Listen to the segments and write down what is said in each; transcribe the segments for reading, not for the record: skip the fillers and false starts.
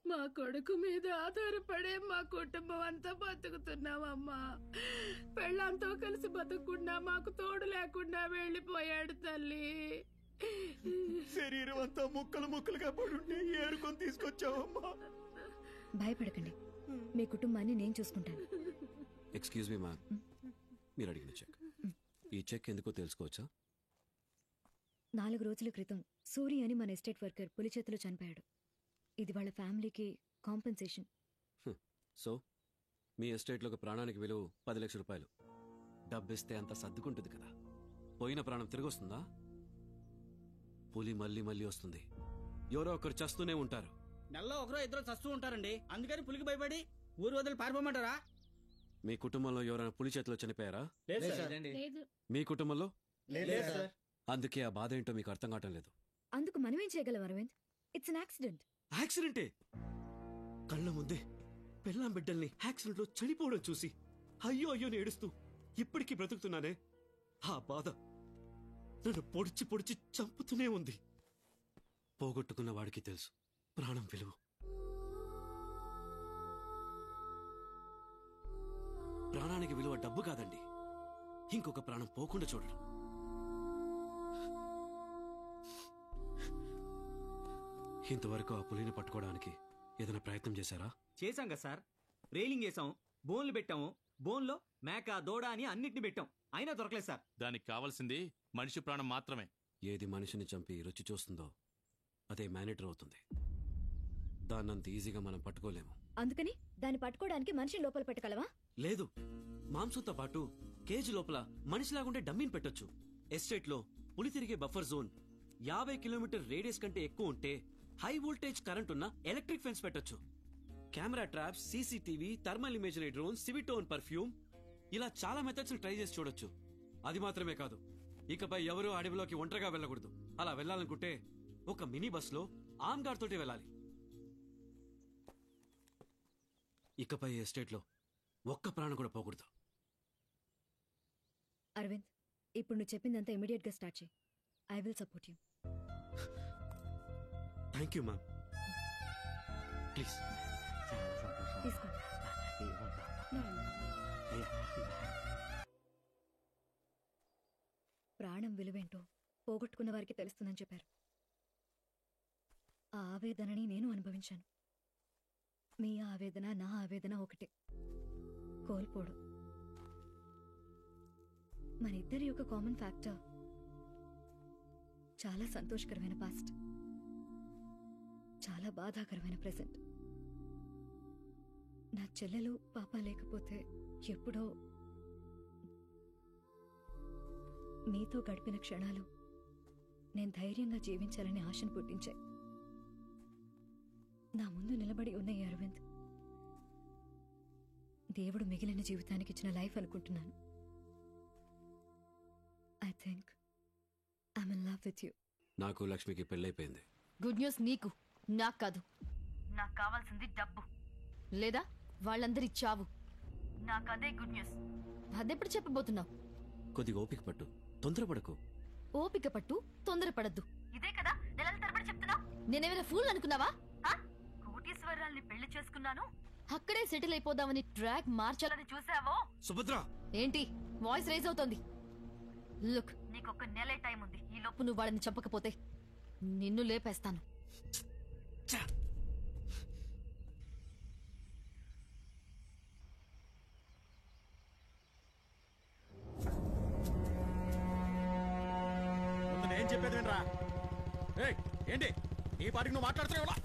మా కొడుకు మీద ఆధారపడే మా కుటుంబం అంతా బతుకుతున్నామమ్మా. పెళ్ళంతో కలిసి బతుకున్నా మాకు తోడు లేకుండా వెళ్ళిపోయాడు తల్లి. శరీరం అంతా ముక్కలు ముక్కలుగా పడుంటే ఏరుకొని తీసుకొచ్చావమ్మా. భయపడకండి, మీ కుటుంబాన్ని నేను చూసుకుంటాను. ఎక్స్క్యూజ్ మీ మ్యామ్, మీరు అడిగిన చెక్. ఈ చెక్ ఎందుకో తెలుసుకోవచ్చా? 4 రోజుల క్రితం సూరి అని మన ఎస్టేట్ వర్కర్ పులి చేతిలో చనిపోయాడు. ఇది వాళ్ళ ఫ్యామిలీకి కాంపెన్సేషన్. సో మీ ఎస్టేట్లో ఒక ప్రాణానికి విలువ 10 లక్షల రూపాయలు. డబ్బిస్తే అంత సర్దుకుంటుంది కదా. పోయిన ప్రాణం తిరిగి వస్తుందా? పులి మళ్ళీ మళ్ళీ వస్తుంది. ఎవరో ఒకరు చస్తూనే ఉంటారు. నెలలో ఒకరో ఇద్దరు చస్తూ ఉంటారండి. అందుకని పులికి భయపడి ఊరు వదిలి పారిపోమంటారా? మీ కుటుంబంలో ఎవరైనా పులి చేతిలో చనిపోయారా? లేదు. మీ కుటుంబంలో? లేదు సార్. అందుకే ఆ బాధ ఏంటో మీకు అర్థం కావటం లేదు. అందుకు మనమేం చేయగలం అరవింద్? It's an accident. యాక్సిడెంటే? కళ్ళ ముందే పెళ్ళాం బిడ్డల్ని యాక్సిడెంట్ లో చనిపోవడం చూసి అయ్యో అయ్యోని ఏడుస్తూ ఇప్పటికీ బ్రతుకుతున్నానే, ఆ బాధ నన్ను పొడిచి పొడిచి చంపుతూనే ఉంది. పోగొట్టుకున్న వాడికి తెలుసు ప్రాణం విలువ. ప్రాణానికి విలువ డబ్బు కాదండి, ఇంకొక ప్రాణం పోకుండా చూడడం. ఇంతవరకు ఆ పులిని పట్టుకోవడానికి ఏదైనా ప్రయత్నం చేశారా? చేశాం కదా సార్. రైలింగ్ వేసాం, బోన్లు పెట్టాము. బోన్లో మేక దూడ అని అన్నిటిని పెట్టాం, అయినా దొరకలేదు సార్. దానికి కావాల్సింది మనిషి ప్రాణం మాత్రమే. ఏది మనిషిని చంపి రుచి చూస్తుందో అదే మేనేటర్ అవుతుంది. దాన్నంత ఈజీగా మనం పట్టుకోలేము. అందుకని దాన్ని పట్టుకోవడానికి మనిషిని లోపల పెట్టగలవా? లేదు, మాంసంతో పాటు కేజీ లోపల మనిషిలాగుండే డమ్మీని పెట్టొచ్చు. ఎస్టేట్ లో పులి తిరిగే బఫర్ జోన్ 50 కిలోమీటర్ రేడియస్ కంటే ఎక్కువ ఉంటే హై వోల్టేజ్ కరెంట్ ఉన్న ఎలక్ట్రిక్ ఫెన్స్ పెట్టొచ్చు. Camera traps, CCTV, thermal imagery drone, civetone perfume, ఇలా చాలా మెథడ్స్ ట్రై చేసి చూడొచ్చు. అది మాత్రమే కాదు, ఇకపై ఎవరూ అడవిలోకి ఒంటరిగా వెళ్ళకూడదు. అలా వెళ్ళాలనుకుంటే ఒక మినీ బస్ లో ఆమ్ గార్డ్ తోటి వెళ్ళాలి. ఇకపై ఎస్టేట్ లో ఒక్క ప్రాణం కూడా పోకూడదు. అరవింద్, ఇప్పుడు నువ్వు చెప్పిందంతా ఇమీడియట్ గా స్టార్ట్ చేయి. I will support you. Thank you ma'am. Please తీసుకోండి. ప్రాణం విలువేంటో పోగొట్టుకున్న వారికి తెలుస్తుందని చెప్పారు. ఆ ఆవేదనని నేను అనుభవించాను. మీ ఆవేదన నా ఆవేదన ఒకటే, కోల్పోవడం. మన ఇద్దరి యొక్క కామన్ ఫ్యాక్టర్ చాలా సంతోషకరమైన పాస్ట్, చాలా బాధాకరమైన ప్రెసెంట్. నా చెల్లెలు పాప లేకపోతే ఎప్పుడో మీతో గడిపిన క్షణాలు నేను ధైర్యంగా జీవించాలని ఆశను పుట్టించాయి. నా ముందు నిలబడి ఉన్న ఈ అరవింద్ దేవుడు మిగిలిన జీవితానికి ఇచ్చిన లైఫ్ అనుకుంటున్నాను. I think I'm in love with you. నాకు లక్ష్మికి పెళ్ళైపోయింది. గుడ్ న్యూస్ నీకు, నాకు కాదు. నాకు కావాల్సింది డబ్బు, లేదా వాళ్ళందరి చావు. నాకు అదే గుడ్ న్యూస్. అదెప్పుడు చెప్పబోతున్నావు? కొద్దిగా ఓపిక పట్టు, తొందరపడకు. ఓపిక పట్టు, తొందరపడద్దు, ఇదే కదా నెలల తరబడి చెప్తున్నావు. నేనేమైనా ఫూల్ అనుకున్నావా? కోటీశ్వరాల్ని పెళ్లి చేసుకున్నాను, అక్కడే సెటిల్ అయిపోదామని ట్రాక్ మార్చాలని చూసావో? సుభద్ర, ఏంటి వాయిస్ రైజ్ అవుతోంది? లుక్, నీకొక నెలే టైం ఉంది. ఈ లోపు నువ్వు వాళ్ళని చంపకపోతే నిన్ను లేపేస్తాను. ఏం చెప్పేది వినరా? ఏంటి నీ పాటికి నువ్వు మాట్లాడుతున్నావు?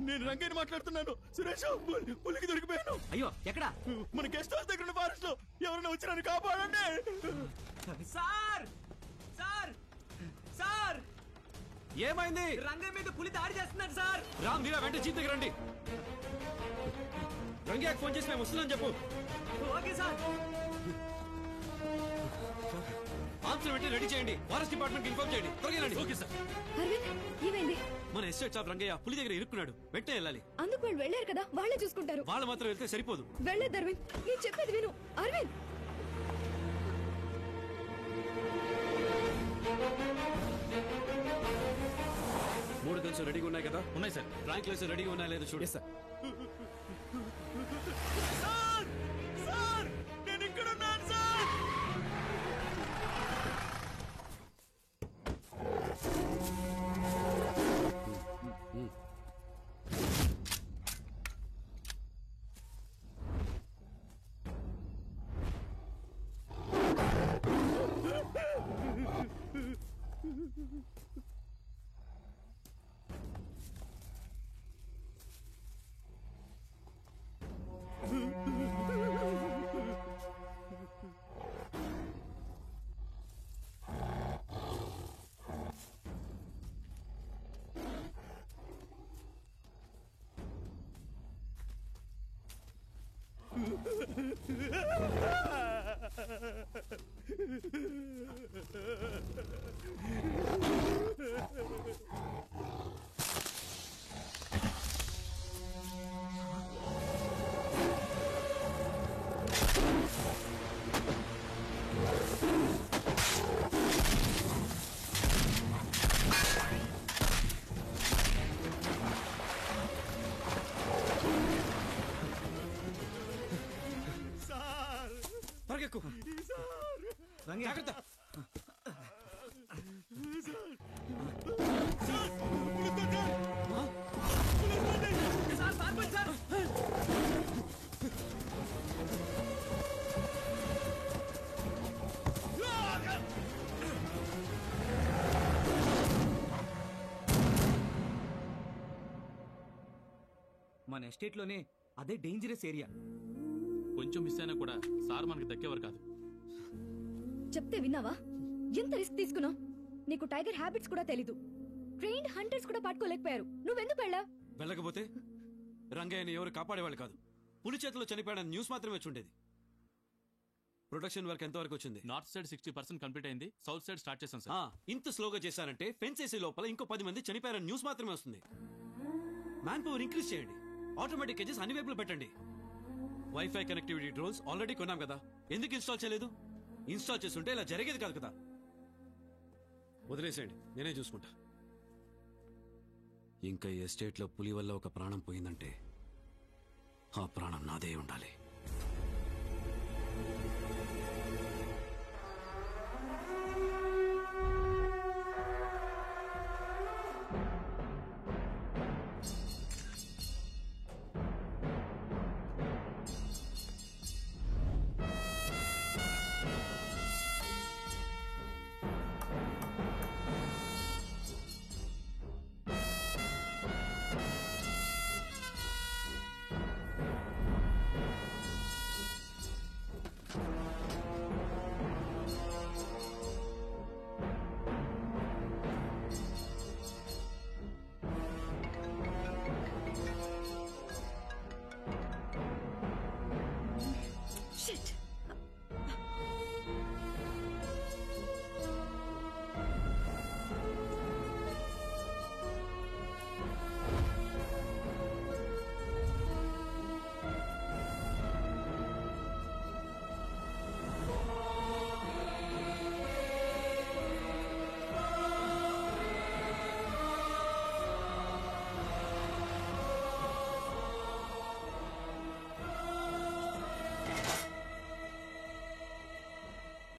నేను రంగయ్యని మాట్లాడుతున్నాను. సురేష్ పులికి దొరికిపోయాను. అయ్యో ఎక్కడా? మన గెస్ట్ హౌస్ దగ్గర ఉన్న ఫారెస్ట్ లో ఎవరైనా వచ్చి నన్ను కాపాడండి. సార్ సార్ సార్ ఏమైంది? రంగయ్య మీద పులి దాడి చేస్తున్నాడు సార్. రామ్ మీరా వెంట జీప్ దగ్గర రండి. రంగయ్యకి ఫోన్ చేసి మేము వస్తున్నాం చెప్పు. Okay sir. ఆన్సర్ వెంటనే రెడీ చేయండి. ఫారెస్ట్ డిపార్ట్మెంట్ ఇన్ఫార్మ్ చేయండి. త్వరగా రండి. Okay sir. అరవింద్ ఏమైంది? మన ఎస్టేట్ షాప్ రంగయ్య పులి దగ్గర ఇరుక్కున్నాడు. వెంటనే వెళ్ళాలి. అందుకు వాళ్ళు వెళ్ళారు కదా, వాళ్ళే చూసుకుంటారు. వాళ్ళు మాత్రం వెళ్తే సరిపోదు. వెళ్ళేది అరవింద్, నేను చెప్పేది విను. అరవింద్ మూడు గన్స్ రెడీగా ఉన్నాయి కదా? ఉన్నాయి సార్. ర్యాంక్ లైస్ రెడీగా ఉన్నాయా లేదా చూడు. సార్ సార్ నేను ఇక్కడ ఉన్నాను సార్. పరిగెక్కు. రంగయ్య జాగ్రత్త. సార్ పారిపోండి సార్. మన ఎస్టేట్ లోనే అదే డేంజరస్ ఏరియా. కొంచెం మిస్ అయినా కూడా సార్ మనకి దక్కేవారు కాదు. చెప్తే విన్నావా? ఎంత రిస్క్ తీసుకున్నావు? నీకు టైగర్ హ్యాబిట్స్ కూడా తెలీదు. ట్రైన్డ్ హంటర్స్ కూడా పట్టుకోలేకపోయారు. నువ్వెందుకు వెళ్ళావు? వెళ్ళకపోతే రంగయ్యని ఎవరు కాపాడేవాళ్ళు కాదు. పులి చేతిలో చనిపోయాడని న్యూస్ మాత్రమే వచ్చి ఉండేది. ప్రొడక్షన్ వర్క్ ఎంతవరకు వచ్చింది? నార్త్ సైడ్ 60% కంప్లీట్ అయింది. సౌత్ సైడ్ స్టార్ట్ చేశాం సార్. ఇంత స్లోగా చేశారంటే ఫెన్స్ వేసే లోపల ఇంకో 10 మంది చనిపోయారని న్యూస్ మాత్రమే వస్తుంది. మ్యాన్ పవర్ ఇంక్రీజ్ చేయండి. ఆటోమేటిక్ కేజెస్ అన్ని వైపులు పెట్టండి. వైఫై కనెక్టివిటీ డ్రోన్స్ ఆల్రెడీ కొన్నాం కదా, ఎందుకు ఇన్స్టాల్ చేయలేదు? ఇన్స్టాల్ చేస్తుంటే ఇలా జరిగేది కాదు కదా. వదిలేసేయండి, నేనే చూసుకుంటా. ఇంకా ఈ ఎస్టేట్ లో పులి వల్ల ఒక ప్రాణం పోయిందంటే ఆ ప్రాణం నాదే ఉండాలి.